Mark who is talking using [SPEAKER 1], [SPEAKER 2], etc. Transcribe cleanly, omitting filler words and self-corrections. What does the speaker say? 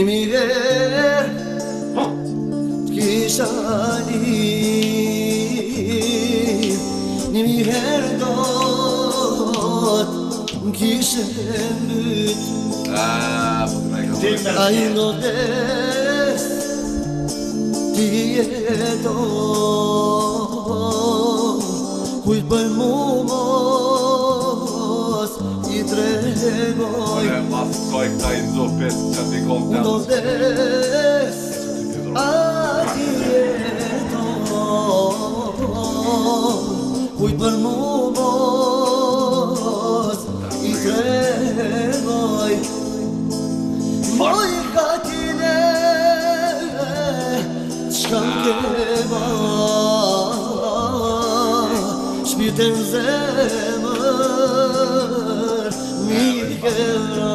[SPEAKER 1] Nimi her t'kisha lip, nimi her dot m'kishe myt. A i notes ti jeton, kujt për mu mos i tregoj. Notes a ti jeton, kujt për mu mos i tregoj. Moj katine çkam keba, shpirtin zemër mi kera.